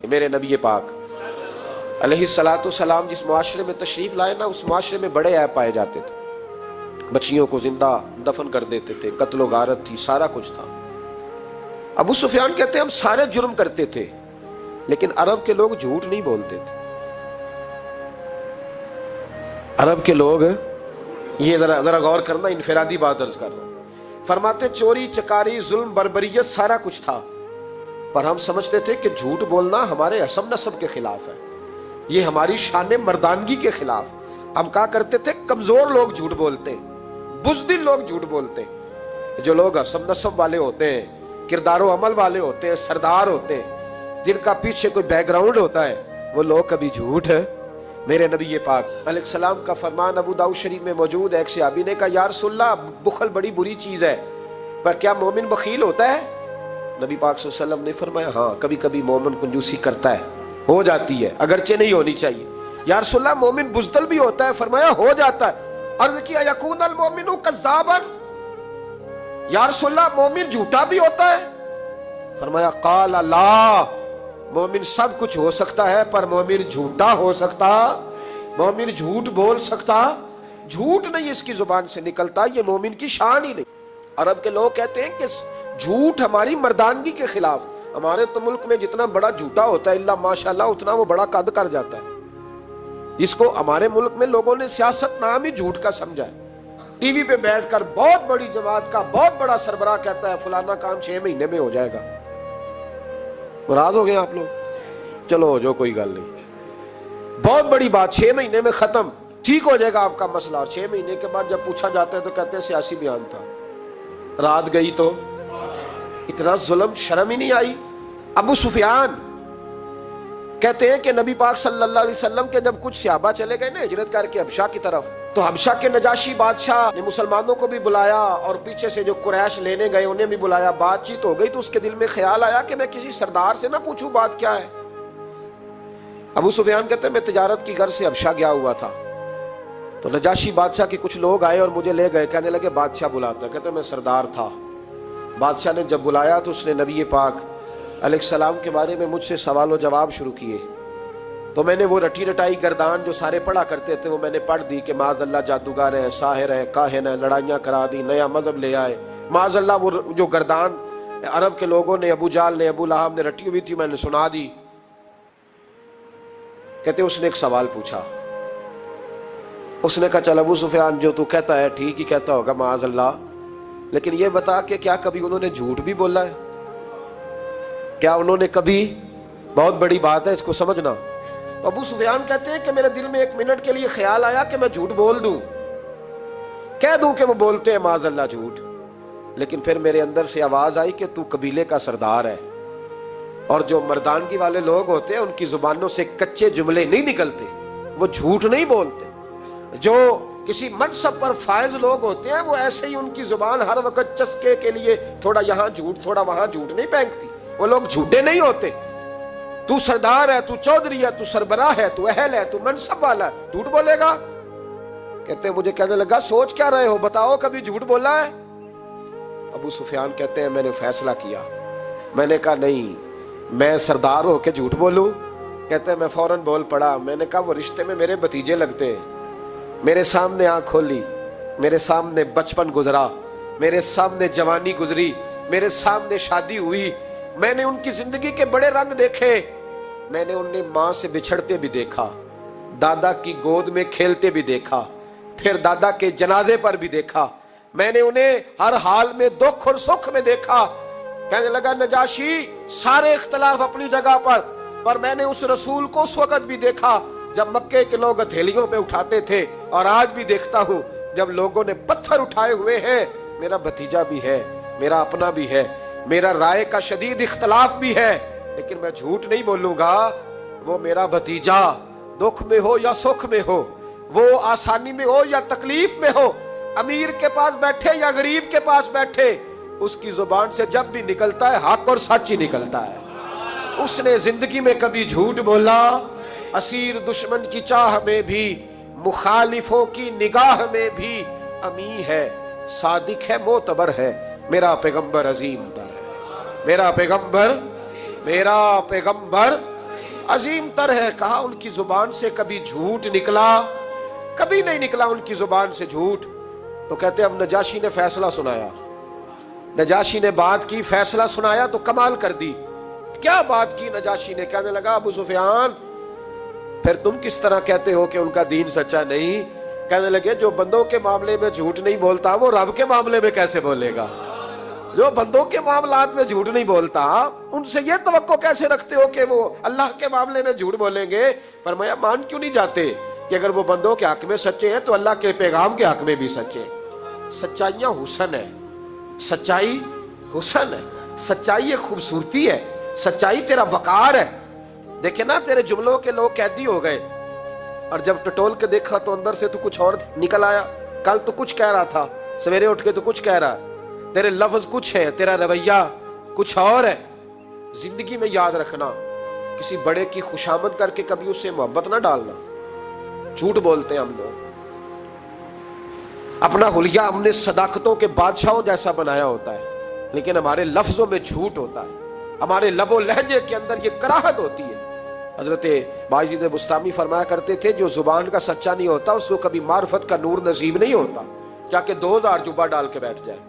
کہ میرے نبی پاک علیہ جس معاشرے میں تشریف لائے نا، اس معاشرے میں بڑے عیب پائے جاتے تھے. بچیوں کو زندہ دفن کر دیتے تھے، قتل و غارت تھی، سارا کچھ تھا. ابو سفیان کہتے ہیں ہم سارے جرم کرتے تھے، لیکن عرب کے لوگ جھوٹ نہیں بولتے تھے. عرب کے لوگ، یہ ذرا غور کرنا، انفرادی بات عرض کر رہا ہوں. فرماتے چوری چکاری ظلم بربریت سارا کچھ تھا، پر ہم سمجھتے تھے کہ جھوٹ بولنا ہمارے حسب نسب کے خلاف ہے، یہ ہماری شان مردانگی کے خلاف. ہم کہا کرتے تھے کمزور لوگ جھوٹ بولتے ہیں، بزدل لوگ جھوٹ بولتے ہیں. جو لوگ حسب نسب والے ہوتے ہیں، کردار و عمل والے ہوتے ہیں، سردار ہوتے ہیں، جن کا پیچھے کوئی بیک گراؤنڈ ہوتا ہے، وہ لوگ کبھی جھوٹ ہے. میرے نبی پاک علیہ السلام کا فرمان ابو داؤد شریف میں موجود ہے. ایک صحابی نے کہا یا رسول اللہ بخل بڑی بری چیز ہے، پر کیا مومن بخیل ہوتا ہے؟ نبی پاک صلی اللہ علیہ وسلم نے فرمایا ہاں کبھی کبھی مومن کنجوسی کرتا ہے، ہو جاتی ہے، اگرچہ نہیں ہونی چاہیے. یا رسول اللہ مومن بزدل بھی ہوتا ہے؟ فرمایا ہو جاتا ہے. عرض کیا یکون المومن کذابا، یا رسول اللہ مومن جھوٹا بھی ہوتا ہے؟ فرمایا قال لا، مومن سب کچھ ہو سکتا ہے پر مومن جھوٹا ہو سکتا، مومن جھوٹ بول سکتا، جھوٹ نہیں اس کی زبان سے نکلتا، یہ مومن کی شان ہی نہیں. عرب کے لوگ کہتے ہیں کہ جھوٹ ہماری مردانگی کے خلاف. ہمارے تو ملک میں جتنا بڑا جھوٹا ہوتا ہے اللہ ماشاءاللہ اتنا وہ بڑا قد کر جاتا ہے. جس کو ہمارے ملک میں لوگوں نے سیاست نام ہی جھوٹ کا سمجھا ہے. ٹی وی پہ بیٹھ کر بہت بڑی جماعت کا بہت بڑا سربراہ کہتا ہے فلانا کام 6 مہینے میں ہو جائے گا. ناراض ہو گئے آپ لوگ؟ چلو جو کوئی گل نہیں، بہت بڑی بات 6 مہینے میں ختم، ٹھیک ہو جائے گا آپ کا مسئلہ. اور 6 مہینے کے بعد جب پوچھا جاتا ہے تو کہتے ہیں سیاسی بیان تھا. رات گئی تو اتنا ظلم شرم ہی نہیں آئی. ابو سفیان کہتے ہیں کہ نبی پاک صلی اللہ علیہ وسلم کے جب کچھ صحابہ چلے گئے نا ہجرت کر کے حبشہ کی طرف، تو حبشہ کے نجاشی بادشاہ نے مسلمانوں کو بھی بلایا اور پیچھے سے جو قریش لینے گئے انہیں بھی بلایا. بات چیت ہو گئی تو اس کے دل میں خیال آیا کہ میں کسی سردار سے نہ پوچھوں بات کیا ہے. ابو سفیان کہتے ہیں میں تجارت کی غرض سے حبشہ گیا ہوا تھا، تو نجاشی بادشاہ کے کچھ لوگ آئے اور مجھے لے گئے. کہنے لگے بادشاہ بلاتا ہے. کہتے ہیں میں سردار تھا. بادشاہ نے جب بلایا تو اس نے نبی پاک علیہ السلام کے بارے میں مجھ سے سوال و جواب شروع کیے. تو میں نے وہ رٹی رٹائی گردان جو سارے پڑھا کرتے تھے وہ میں نے پڑھ دی کہ معاذ اللہ جادوگر ہے، ساحر ہے، کاہن ہے، لڑائیاں کرا دی، نیا مذہب لے آئے. معاذ اللہ وہ جو گردان عرب کے لوگوں نے، ابو جال نے، ابو لہب نے رٹی ہوئی تھی میں نے سنا دی. کہتے اس نے ایک سوال پوچھا. اس نے کہا چل ابو سفیان جو تو کہتا ہے ٹھیک ہی کہتا ہوگا معاذ اللہ، لیکن یہ بتا کہ کیا کبھی انہوں نے جھوٹ بھی بولا ہے؟ کیا انہوں نے کبھی، بہت بڑی بات ہے اس کو سمجھنا. تو ابو سفیان کہتے ہیں کہ میرے دل میں 1 منٹ کے لیے خیال آیا کہ میں جھوٹ بول دوں، کہہ دوں کہ وہ بولتے ہیں معاذ اللہ جھوٹ. لیکن پھر میرے اندر سے آواز آئی کہ تو قبیلے کا سردار ہے، اور جو مردانگی والے لوگ ہوتے ہیں ان کی زبانوں سے کچے جملے نہیں نکلتے، وہ جھوٹ نہیں بولتے. جو کسی منصب پر فائز لوگ ہوتے ہیں وہ ایسے ہی ان کی زبان ہر وقت چسکے کے لیے تھوڑا یہاں جھوٹ تھوڑا وہاں جھوٹ نہیں پھینکتی. وہ لوگ جھوٹے نہیں ہوتے. تو سردار ہے، تو چودھری ہے، تو سربراہ ہے، تو اہل ہے، تو منصب والا ہے، جھوٹ بولے گا؟ کہتے ہیں مجھے کہنے لگا سوچ کیا رہے ہو، بتاؤ کبھی جھوٹ بولا ہے؟ ابو سفیان کہتے ہیں میں نے فیصلہ کیا. میں نے کہا نہیں میں سردار ہو کے جھوٹ بولوں؟ کہتے ہیں میں فوراً بول پڑا. میں نے کہا وہ رشتے میں میرے بھتیجے لگتے ہیں، میرے سامنے آنکھ کھولی، میرے سامنے بچپن گزرا، میرے سامنے جوانی گزری، میرے سامنے شادی ہوئی، میں نے ان کی زندگی کے بڑے رنگ دیکھے. میں نے انہیں ماں سے بچھڑتے بھی دیکھا، دادا کی گود میں کھیلتے بھی دیکھا، پھر دادا کے جنازے پر بھی دیکھا. میں نے انہیں ہر حال میں دکھ اور سکھ میں دیکھا. کہنے لگا نجاشی سارے اختلاف اپنی جگہ پر میں نے اس رسول کو اس وقت بھی دیکھا جب مکے کے لوگ ہتھیلیوں پہ اٹھاتے تھے، اور آج بھی دیکھتا ہوں جب لوگوں نے پتھر اٹھائے ہوئے ہیں. میرا بھتیجا بھی ہے، میرا اپنا بھی ہے، میرا رائے کا شدید اختلاف بھی ہے، لیکن میں جھوٹ نہیں بولوں گا. وہ میرا بھتیجا دکھ میں ہو یا سکھ میں ہو، وہ آسانی میں ہو یا تکلیف میں ہو، امیر کے پاس بیٹھے یا غریب کے پاس بیٹھے، اس کی زبان سے جب بھی نکلتا ہے حق اور سچ ہی نکلتا ہے. اس نے زندگی میں کبھی جھوٹ بولا؟ اسیر دشمن کی چاہ میں بھی، مخالفوں کی نگاہ میں بھی امی ہے، صادق ہے، معتبر ہے، میرا پیغمبر عظیم تر ہے. میرا پیغمبر عظیم تر ہے. کہا ان کی زبان سے کبھی جھوٹ نکلا؟ کبھی نہیں نکلا ان کی زبان سے جھوٹ. تو کہتے اب نجاشی نے فیصلہ سنایا. نجاشی نے بات کی, فیصلہ سنایا تو کمال کر دی. کیا بات کی نجاشی نے؟ کہنے لگا ابو سفیان پھر تم کس طرح کہتے ہو کہ ان کا دین سچا نہیں؟ کہنے لگے جو بندوں کے معاملے میں جھوٹ نہیں بولتا وہ رب کے معاملے میں کیسے بولے گا؟ جو بندوں کے معاملات میں جھوٹ نہیں بولتا ان سے یہ توقع کیسے رکھتے ہو کہ وہ اللہ کے معاملے میں جھوٹ بولیں گے؟ فرمایا مان کیوں نہیں جاتے کہ اگر وہ بندوں کے حق میں سچے ہیں تو اللہ کے پیغام کے حق میں بھی سچے. سچائیاں حسن ہے, سچائی حسن ہے, سچائی ایک خوبصورتی ہے, سچائی تیرا وقار ہے. دیکھیں نا تیرے جملوں کے لوگ قیدی ہو گئے اور جب ٹٹول کے دیکھا تو اندر سے تو کچھ اور نکل آیا. کل تو کچھ کہہ رہا تھا, سویرے اٹھ کے تو کچھ کہہ رہا ہے. تیرے لفظ کچھ ہے, تیرا رویہ کچھ اور ہے. زندگی میں یاد رکھنا کسی بڑے کی خوشامد کر کے کبھی اس سے محبت نہ ڈالنا. جھوٹ بولتے ہیں ہم لوگ, اپنا حلیہ ہم نے صداقتوں کے بادشاہوں جیسا بنایا ہوتا ہے لیکن ہمارے لفظوں میں جھوٹ ہوتا ہے, ہمارے لب و لہجے کے اندر یہ کراہت ہوتی ہے. حضرت باجید بستامی فرمایا کرتے تھے جو زبان کا سچا نہیں ہوتا اس کو کبھی معرفت کا نور نصیب نہیں ہوتا. جا کے 2000 جبہ ڈال کے بیٹھ جائے.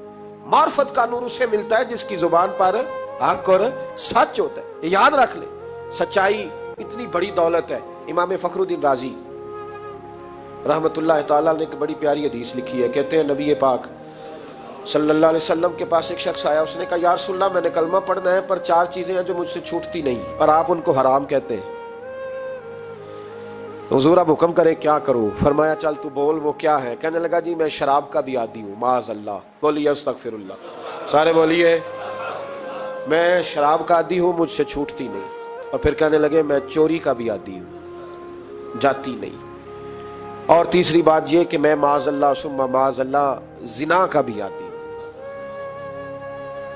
معرفت کا نور اسے ملتا ہے جس کی زبان پر حق اور سچ ہوتا ہے. یہ یاد رکھ لے, سچائی اتنی بڑی دولت ہے. امام فخر الدین رازی رحمت اللہ تعالیٰ نے ایک بڑی پیاری حدیث لکھی ہے. کہتے ہیں نبی پاک صلی اللہ علیہ وسلم کے پاس ایک شخص آیا. اس نے کہا یا رسول اللہ میں نے کلمہ پڑھنا ہے پر 4 چیزیں ہیں جو مجھ سے چھوٹتی نہیں اور آپ ان کو حرام کہتے ہیں. حضور اب حکم کرے کیا کروں؟ فرمایا چل تو بول وہ کیا ہے. کہنے لگا جی میں شراب کا بھی عادی ہوں. معاذ اللہ. بولیے استغفر اللہ. سارے بولیے میں شراب کا عادی ہوں, مجھ سے چھوٹتی نہیں. اور پھر کہنے لگے میں چوری کا بھی عادی ہوں, جاتی نہیں. اور تیسری بات یہ کہ میں معاذ اللہ ثم معاذ اللہ زنا کا بھی عادی ہوں.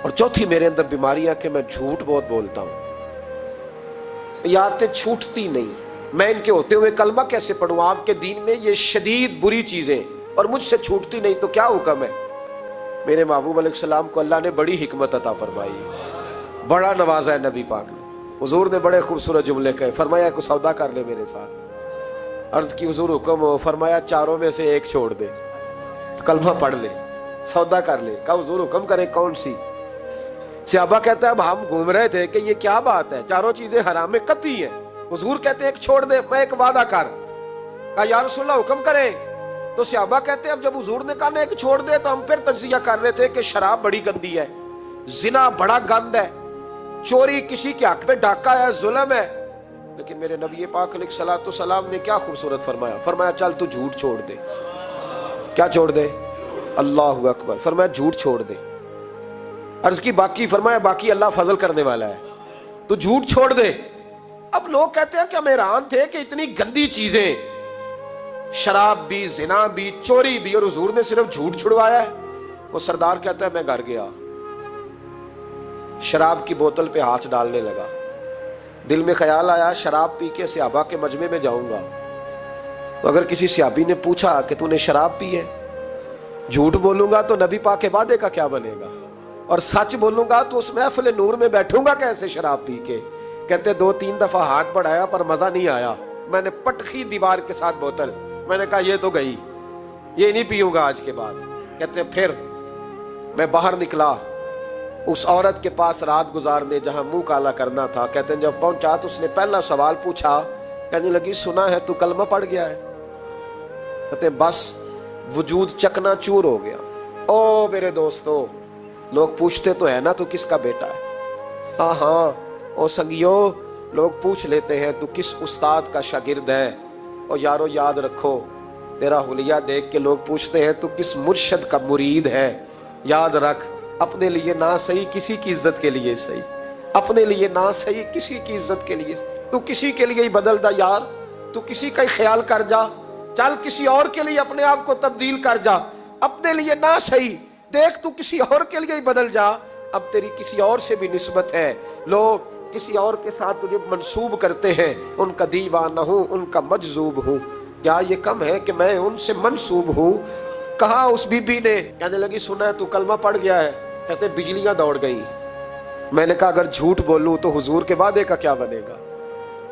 اور چوتھی میرے اندر بیماری ہے کہ میں جھوٹ بہت بولتا ہوں. یہ عادتیں چھوٹتی نہیں. میں ان کے ہوتے ہوئے کلمہ کیسے پڑھوں؟ آپ کے دین میں یہ شدید بری چیزیں اور مجھ سے چھوٹتی نہیں تو کیا حکم ہے؟ میرے محبوب علیہ السلام کو اللہ نے بڑی حکمت عطا فرمائی, بڑا نوازا ہے نبی پاک نے. حضور نے بڑے خوبصورت جملے کہے. فرمایا کو سودا کر لے میرے ساتھ. عرض کی حضور حکم ہو. فرمایا 4 میں سے ایک چھوڑ دے, کلمہ پڑھ لے, سودا کر لے. کہا حضور حکم کرے کون سی؟ صحابہ کہتا ہے اب ہم گھوم رہے تھے کہ یہ کیا بات ہے, 4 چیزیں حرام قطعی ہیں. حضور کہتے ہیں ایک چھوڑ دے. میں ایک وعدہ کر. کہا یا رسول اللہ حکم کرے. تو صحابہ کہتے ہیں اب جب حضور نے کہا نا ایک چھوڑ دے تو ہم پھر تجزیہ کر رہے تھے کہ شراب بڑی گندی ہے, زنا بڑا گند ہے, چوری کسی کے حق میں ڈاکہ ہے, ظلم ہے. لیکن میرے نبی پاک علیہ الصلوۃ والسلام نے کیا خوبصورت فرمایا. فرمایا چل تو جھوٹ چھوڑ دے. کیا چھوڑ دے؟ اللہ اکبر. فرمایا جھوٹ چھوڑ دے. عرض کی باقی؟ فرمایا باقی اللہ فضل کرنے والا ہے, تو جھوٹ چھوڑ دے. اب لوگ کہتے ہیں کہ ہم حیران تھے کہ اتنی گندی چیزیں, شراب بھی, زنا بھی, چوری بھی, اور حضور نے صرف جھوٹ چھڑوایا ہے. وہ سردار کہتا ہے میں گھر گیا, شراب کی بوتل پہ ہاتھ ڈالنے لگا. دل میں خیال آیا شراب پی کے صحابہ کے مجمع میں جاؤں گا تو اگر کسی صحابی نے پوچھا کہ تو نے شراب پی ہے, جھوٹ بولوں گا تو نبی پاک کے وعدے کا کیا بنے گا, اور سچ بولوں گا تو اس محفل نور میں بیٹھوں گا کیسے شراب پی کے. کہتے 2-3 دفعہ ہاتھ بڑھایا پر مزہ نہیں آیا. میں نے پٹخی دیوار کے ساتھ بوتل, میں نے کہا یہ تو گئی, یہ نہیں پیوں گا آج کے بعد. کہتے پھر میں باہر نکلا اس عورت کے پاس رات گزارنے جہاں منہ کالا کرنا تھا. کہتے ہیں جب پہنچا تو اس نے پہلا سوال پوچھا. کہنے لگی سنا ہے تو کلمہ پڑھ گیا ہے. کہتے ہیں بس وجود چکنا چور ہو گیا. او میرے دوستو, لوگ پوچھتے تو ہے نا تو کس کا بیٹا ہے؟ ہاں ہاں او سنگیو, لوگ پوچھ لیتے ہیں تو کس استاد کا شاگرد ہے. اور یارو یاد رکھو تیرا حلیہ دیکھ کے لوگ پوچھتے ہیں تو کس مرشد کا مرید ہے. یاد رکھ اپنے لیے نہ صحیح کسی کی عزت کے لیے صحیح, اپنے لیے نہ صحیح کسی کی عزت کے لیے. تو کسی کے لیے ہی بدل دا یار, تو کسی کا ہی خیال کر جا, چل کسی اور کے لیے اپنے آپ کو تبدیل کر جا. اپنے لیے نہ صحیح دیکھ تو کسی اور کے لیے ہی بدل جا. اب تیری کسی اور سے بھی نسبت ہے, لوگ کسی اور کے ساتھ تجھے منسوب کرتے ہیں. ان کا دیوانہ ہوں, ان کا مجذوب ہوں. کیا یہ کم ہے کہ میں ان سے منسوب ہوں؟ کہا اس بی بی نے. کہنے لگی سنا ہے تو کلمہ پڑھ گیا ہے. کہتے بجلیاں دوڑ گئی. میں نے کہا اگر جھوٹ بولوں تو حضور کے وعدے کا کیا بنے گا؟